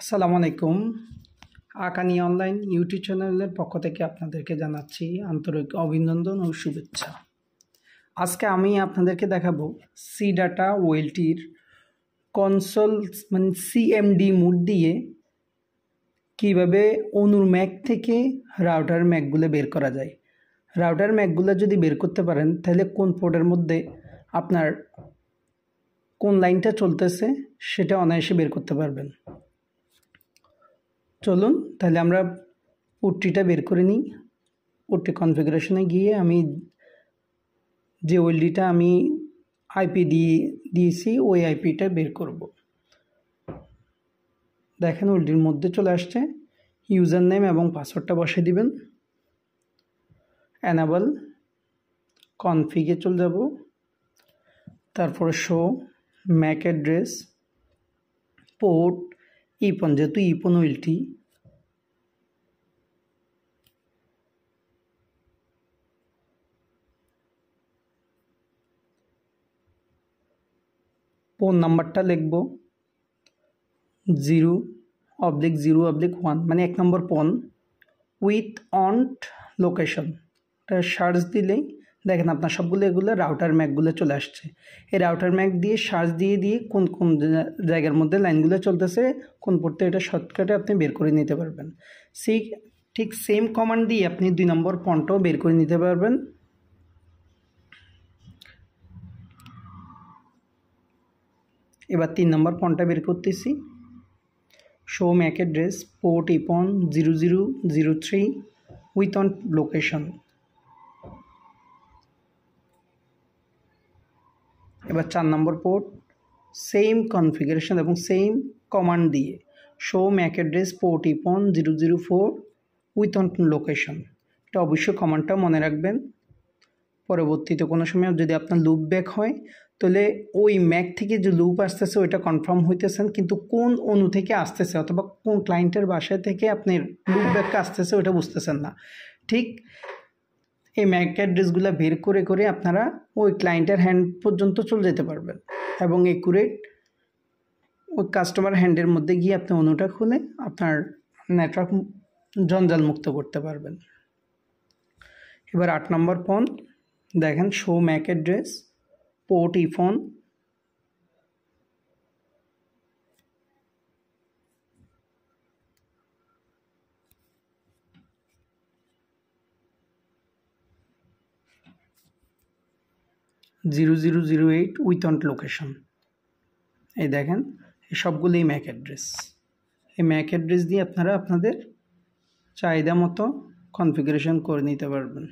আসসালামু আলাইকুম। আকানি online YouTube চ্যানেলের পক্ষ থেকে আপনাদেরকে জানাচ্ছি আন্তরিক অভিনন্দন ও শুভেচ্ছা। আজকে আমি আপনাদেরকে দেখাবো সি ডাটা ওয়েলটির কনসোল মানে সিএমডি মোড দিয়ে কীভাবে অনুর ম্যাক থেকে রাউটার ম্যাকগুলো বের করা যায়। রাউটার ম্যাকগুলো যদি বের করতে পারেন তাহলে কোন পোর্টের মধ্যে আপনার কোন লাইনটা চলতেছে সেটা অনায়াসে বের করতে পারবেন। চলুন তাহলে আমরা পোর্টটিটা বের করে নিই। পোর্টটি কনফিগারেশনে গিয়ে আমি যে ওএলডিটা আমি আইপি দিয়েছি ওই আইপিটা বের করব। দেখেন ওএলডির মধ্যে চলে আসছে। ইউজার নেম এবং পাসওয়ার্ডটা বসিয়ে দিবেন। অ্যানাবল কনফিগে চলে যাব, তারপরে শো ম্যাক অ্যাড্রেস পোর্ট ইপন, যেহেতু ইপন ওএলটি ফোন নাম্বারটা লিখব 0/0/1 মানে 1 নম্বর পন উইথ অন্ট লোকেশন। এটা সার্চ দিলেই দেখেন আপনার সবগুলো এগুলো রাউটার ম্যাকগুলো চলে আসছে। এই রাউটার ম্যাক দিয়ে সার্চ দিয়ে কোন কোন জায়গার মধ্যে লাইনগুলো চলতেছে কোন পড়তে এটা শর্টকাটে আপনি বের করে নিতে পারবেন। ঠিক সেম কমান্ড দিয়ে আপনি 2 নম্বর পনটাও বের করে নিতে পারবেন। এবার 3 নম্বর পনটা বের করতেছি। Show MAC address port ইপন 0003 with on location. এবার 4 নম্বর পোর্ট সেম কনফিগারেশন এবং সেম কমান্ড দিয়ে show MAC address port ইপন 004 with on location. এটা অবশ্যই কমান্ডটা মনে রাখবেন। পরবর্তীতে কোনো সময় যদি আপনার লুপ ব্যাক হয় তাহলে ওই ম্যাক থেকে যে লুপ আসতেছে ওইটা কনফার্ম হইতেছেন, কিন্তু কোন অনু থেকে আসতেছে অথবা কোন ক্লায়েন্টের বাসায় থেকে আপনার লুপ ব্যাকটা আসতেছে ওইটা বুঝতেছেন না। ঠিক এই ম্যাক অ্যাড্রেসগুলো বের করে করে আপনারা ওই ক্লায়েন্টের হ্যান্ড পর্যন্ত চলে যেতে পারবেন এবং একুরেট ওই কাস্টমার হ্যান্ডের মধ্যে গিয়ে আপনি অনুটা খুলে আপনার নেটওয়ার্ক জঞ্জাল মুক্ত করতে পারবেন। এবার 8 নম্বর পন দেখেন শো ম্যাক অ্যাড্রেস পোর্ট ইফোন (0008) উইথ অন লোকেশন। এই দেখেন এই সবগুলোই ম্যাক অ্যাড্রেস। এই ম্যাক অ্যাড্রেস দিয়ে আপনারা আপনাদের চাহিদা মতো কনফিগারেশন করে নিতে পারবেন।